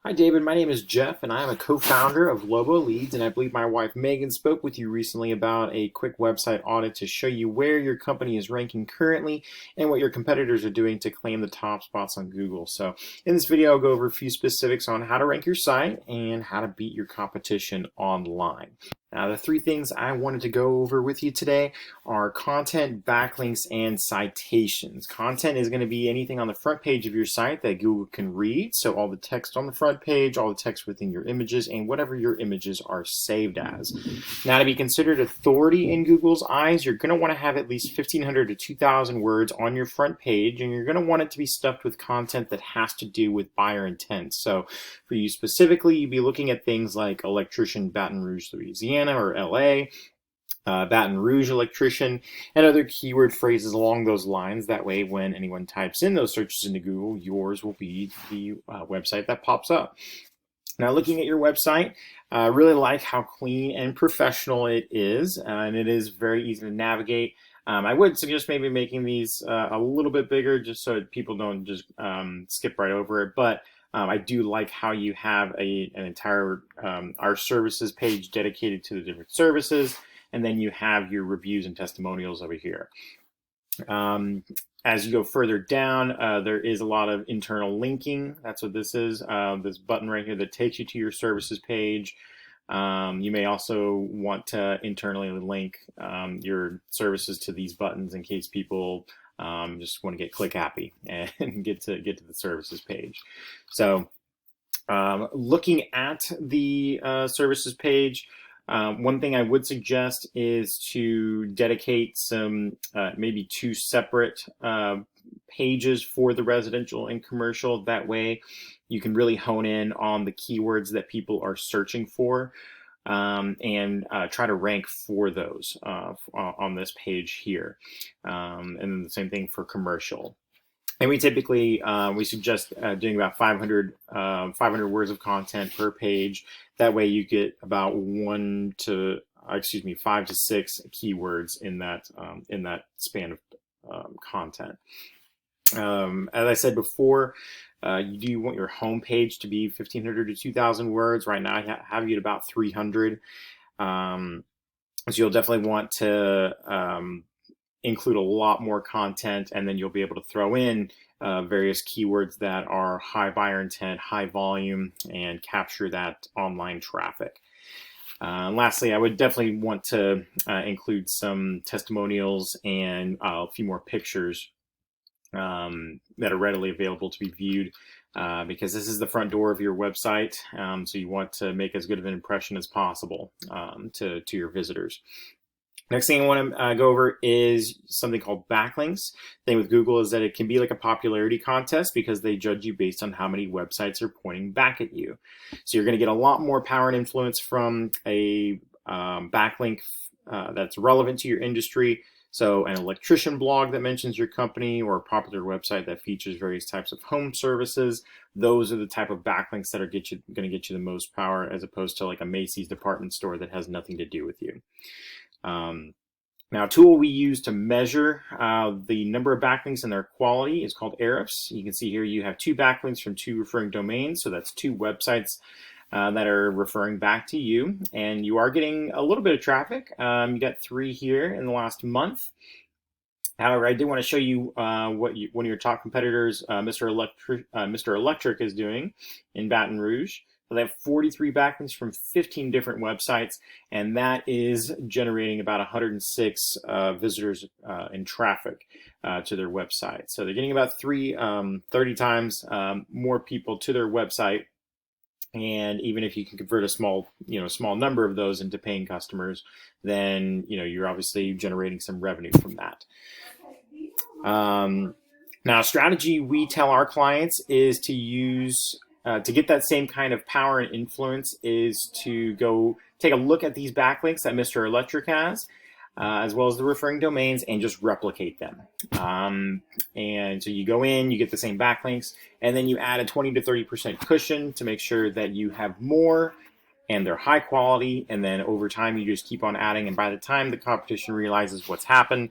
Hi, David. My name is Jeff, and I'm a co-founder of Lobo Leads. And I believe my wife Megan spoke with you recently about a quick website audit to show you where your company is ranking currently and what your competitors are doing to claim the top spots on Google. So, in this video, I'll go over a few specifics on how to rank your site and how to beat your competition online. Now, the three things I wanted to go over with you today are content, backlinks, and citations. Content is going to be anything on the front page of your site that Google can read. So all the text on the front page, all the text within your images, and whatever your images are saved as. Now, to be considered authority in Google's eyes, you're going to want to have at least 1,500 to 2,000 words on your front page, and you're going to want it to be stuffed with content that has to do with buyer intent. So for you specifically, you'd be looking at things like electrician, Baton Rouge, Louisiana, or LA, Baton Rouge electrician, and other keyword phrases along those lines. That way, when anyone types in those searches into Google, yours will be the website that pops up. Now, looking at your website, I really like how clean and professional it is, and it is very easy to navigate. I would suggest maybe making these a little bit bigger just so that people don't just skip right over it, but I do like how you have an entire our services page dedicated to the different services, and then you have your reviews and testimonials over here. As you go further down, there is a lot of internal linking. That's what this is, this button right here that takes you to your services page. You may also want to internally link your services to these buttons in case people just want to get click happy and get to the services page. So looking at the services page, one thing I would suggest is to dedicate some maybe two separate pages for the residential and commercial. That way you can really hone in on the keywords that people are searching for and try to rank for those on this page here. And then the same thing for commercial. And we typically, we suggest doing about 500 words of content per page. That way you get about 5 to 6 keywords in that span of content. As I said before, you do want your home page to be 1,500 to 2,000 words. Right now I have you at about 300. So you'll definitely want to include a lot more content, and then you'll be able to throw in various keywords that are high buyer intent, high volume, and capture that online traffic. Lastly, I would definitely want to include some testimonials and a few more pictures that are readily available to be viewed, because this is the front door of your website, so you want to make as good of an impression as possible to your visitors. Next thing I want to go over is something called backlinks. The thing with Google is that it can be like a popularity contest because they judge you based on how many websites are pointing back at you. So you're going to get a lot more power and influence from a backlink that's relevant to your industry. So an electrician blog that mentions your company, or a popular website that features various types of home services. Those are the type of backlinks that are going to get you the most power, as opposed to like a Macy's department store that has nothing to do with you. Now, a tool we use to measure the number of backlinks and their quality is called Ahrefs. You can see here you have 2 backlinks from 2 referring domains, so that's 2 websites that are referring back to you, and you are getting a little bit of traffic. You got 3 here in the last month. However, I did want to show you what one of your top competitors, Mr. Electric, is doing in Baton Rouge. So they have 43 backlinks from 15 different websites, and that is generating about 106 visitors in traffic to their website. So they're getting about 30 times more people to their website. And even if you can convert a small number of those into paying customers, then you're obviously generating some revenue from that. Now, a strategy we tell our clients is to use to get that same kind of power and influence is to go take a look at these backlinks that Mr. Electric has, as well as the referring domains, and just replicate them. And so you go in, you get the same backlinks, and then you add a 20 to 30% cushion to make sure that you have more and they're high quality, and then over time you just keep on adding, and by the time the competition realizes what's happened,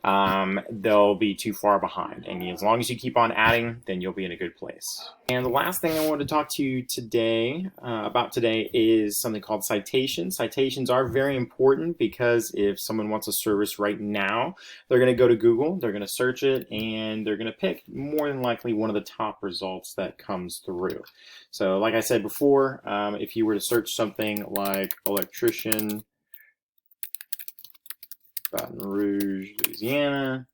they'll be too far behind. And as long as you keep on adding, then you'll be in a good place. And the last thing I want to talk to you today about today is something called citations. Citations are very important because if someone wants a service right now, they're going to go to Google, they're going to search it, and they're going to pick more than likely one of the top results that comes through. So like I said before, if you were to search something like electrician, Baton Rouge, Louisiana,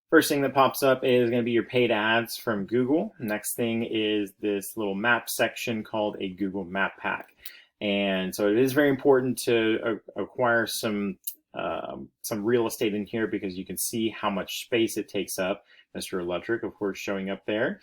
first thing that pops up is going to be your paid ads from Google. Next thing is this little map section called a Google Map Pack. And so it is very important to acquire some real estate in here because you can see how much space it takes up. Mr. Electric, of course, showing up there.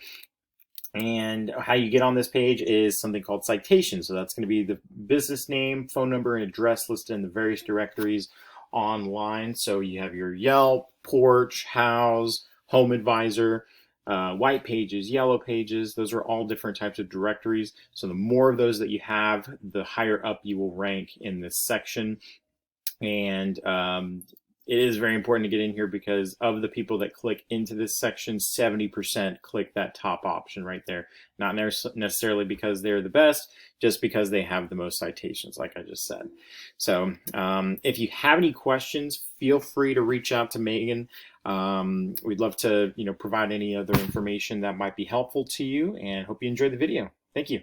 And how you get on this page is something called citations. So that's going to be the business name, phone number, and address listed in the various directories online. So you have your Yelp, Porch, House, Home Advisor, white pages, yellow pages. Those are all different types of directories. So the more of those that you have, the higher up you will rank in this section. And it is very important to get in here because of the people that click into this section, 70% click that top option right there. Not necessarily because they're the best, just because they have the most citations, like I just said. So if you have any questions, feel free to reach out to Megan. We'd love to provide any other information that might be helpful to you, and hope you enjoyed the video. Thank you.